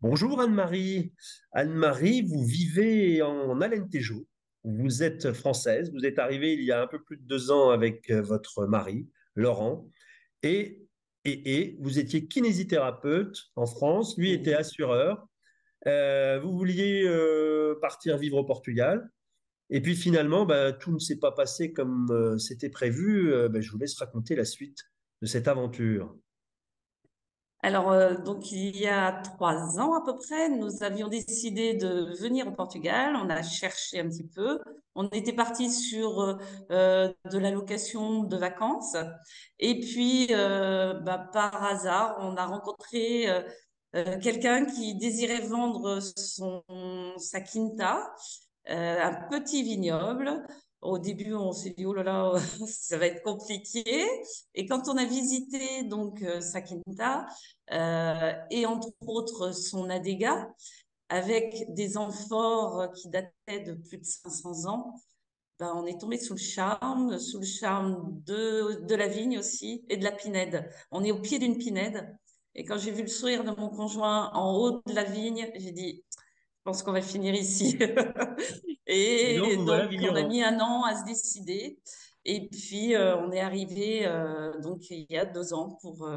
Bonjour Anne-Marie. Anne-Marie, vous vivez en Alentejo. Vous êtes française. Vous êtes arrivée il y a un peu plus de 2 ans avec votre mari, Laurent. Et, et vous étiez kinésithérapeute en France. Lui était Oui. assureur. Vous vouliez partir vivre au Portugal. Et puis finalement, bah, tout ne s'est pas passé comme c'était prévu. Bah, je vous laisse raconter la suite de cette aventure. Alors, donc, il y a 3 ans à peu près, nous avions décidé de venir au Portugal. On a cherché un petit peu. On était parti sur de la location de vacances. Et puis, par hasard, on a rencontré quelqu'un qui désirait vendre sa quinta, un petit vignoble. Au début, on s'est dit, oh là là, ça va être compliqué. Et quand on a visité donc sa quinta, et entre autres son adega, avec des amphores qui dataient de plus de 500 ans, ben, on est tombé sous le charme de la vigne aussi et de la pinède. On est au pied d'une pinède. Et quand j'ai vu le sourire de mon conjoint en haut de la vigne, j'ai dit, je pense qu'on va finir ici. Et donc, Et vous voilà donc, on a vigneron. mis un an à se décider. Et puis, on est arrivé donc il y a 2 ans pour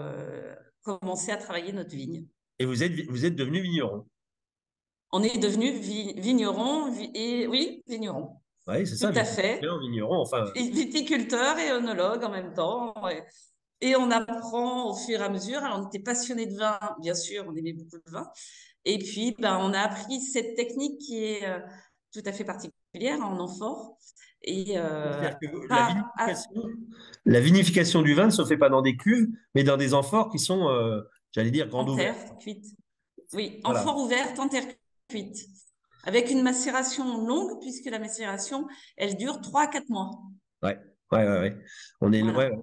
commencer à travailler notre vigne. Et vous êtes devenu vigneron. On est devenu vigneron et oui, vigneron, Oui, c'est tout ça, à fait. viticulteur, vigneron. Enfin, Viticulteur et œnologue en même temps. Et on apprend au fur et à mesure. Alors, on était passionné de vin, bien sûr, on aimait beaucoup le vin. Et puis, ben, on a appris cette technique qui est tout à fait particulière en amphore. Et c'est-à-dire que pas à la vinification du vin ne se fait pas dans des cuves, mais dans des amphores qui sont, j'allais dire, en grandes terre ouvertes. cuite. Oui, Voilà. amphore ouverte en terre cuite. Avec une macération longue, puisque la macération, elle dure 3 à 4 mois. Ouais, ouais, ouais, ouais. On est, ouais, Voilà. ouais.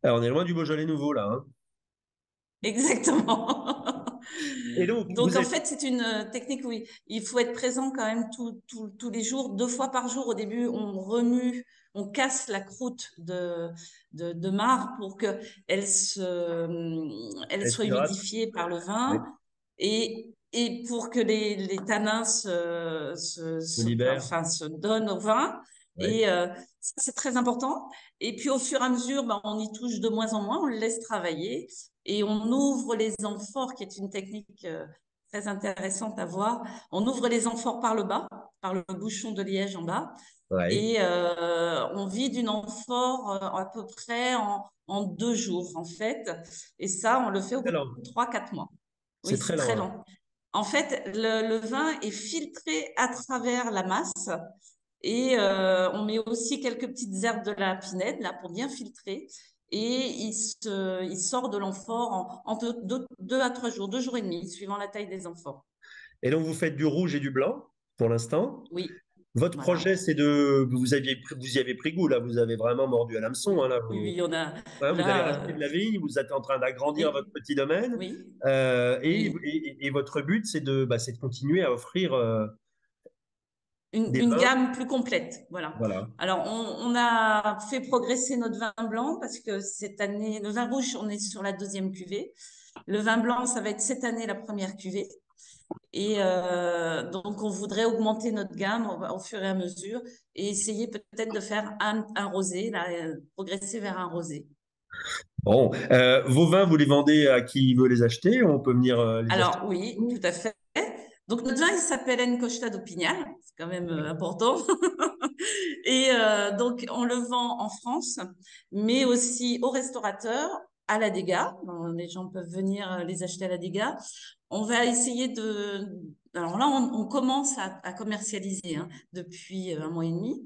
Alors, on est loin du Beaujolais nouveau, là, hein. Exactement. Et donc, Donc, vous en êtes. fait, c'est une technique où il faut être présent quand même tous les jours, 2 fois par jour. Au début, on remue, on casse la croûte de marc pour elle soit Espérate. humidifiée par le Ouais. vin et pour que les tanins Se libère. enfin, se donnent au vin. Ouais. Et ça, c'est très important. Et puis, au fur et à mesure, ben, on y touche de moins en moins, on le laisse travailler et on ouvre les amphores, qui est une technique très intéressante à voir. On ouvre les amphores par le bas, par le bouchon de liège en bas, Ouais. et on vide une amphore à peu près en 2 jours, en fait. Et ça, on le fait au Très bout lent. de 3 à 4 mois. C'est Oui, très c'est lent, très hein. lent. En fait, le vin est filtré à travers la masse et on met aussi quelques petites herbes de la pinède là pour bien filtrer. Et il sort de l'amphore en 2 à 3 jours, 2 jours et demi, suivant la taille des amphores. Et donc, vous faites du rouge et du blanc pour l'instant. Oui, Votre projet, voilà. c'est de. Vous y avez pris goût, là. Vous avez vraiment mordu à l'hameçon, hein, Oui, là. oui, oui, on a Hein, vous avez là, racheté de la vigne, vous êtes en train d'agrandir votre oui, petit domaine. oui, Et, oui. et votre but, c'est de continuer à offrir des Une vins. gamme plus complète, voilà. Voilà. Alors, on a fait progresser notre vin blanc parce que cette année, le vin rouge, on est sur la deuxième cuvée. Le vin blanc, ça va être cette année la première cuvée. Et donc, on voudrait augmenter notre gamme au fur et à mesure et essayer peut-être de faire un rosé, là, progresser vers un rosé. Bon, vos vins, vous les vendez à qui veut les acheter? On peut venir les acheter. Alors, oui, tout à fait. Donc, notre vin, il s'appelle Encosta do Pignal. C'est quand même important. Et donc, on le vend en France, mais aussi aux restaurateurs, à la Dega. Les gens peuvent venir les acheter à la Dega. On va essayer de... Alors là, on commence à commercialiser depuis un mois et demi.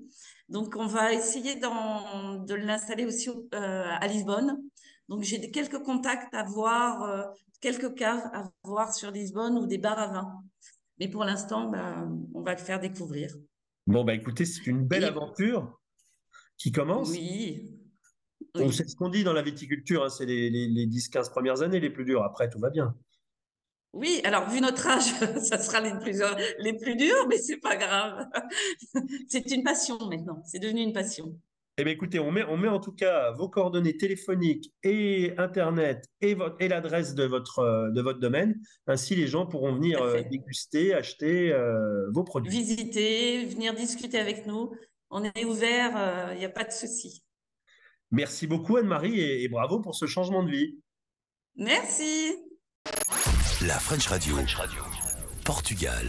Donc, on va essayer de l'installer aussi à Lisbonne. Donc, j'ai quelques contacts à voir, quelques caves à voir sur Lisbonne ou des bars à vin. Mais pour l'instant, ben, on va le faire découvrir. Bon, bah écoutez, c'est une belle Et aventure qui commence. oui, On sait oui. ce qu'on dit dans la viticulture, hein, c'est les 10-15 premières années les plus dures. Après, tout va bien. Oui, alors vu notre âge, ça sera les plus durs, mais c'est pas grave. C'est une passion maintenant. C'est devenu une passion. Eh bien, écoutez, on met en tout cas vos coordonnées téléphoniques et Internet et l'adresse de votre domaine. Ainsi, les gens pourront venir Tout à fait. déguster, acheter vos produits. Visiter, venir discuter avec nous. On est ouvert, il n'y a pas de souci. Merci beaucoup, Anne-Marie, et bravo pour ce changement de vie. Merci. La French Radio. Portugal.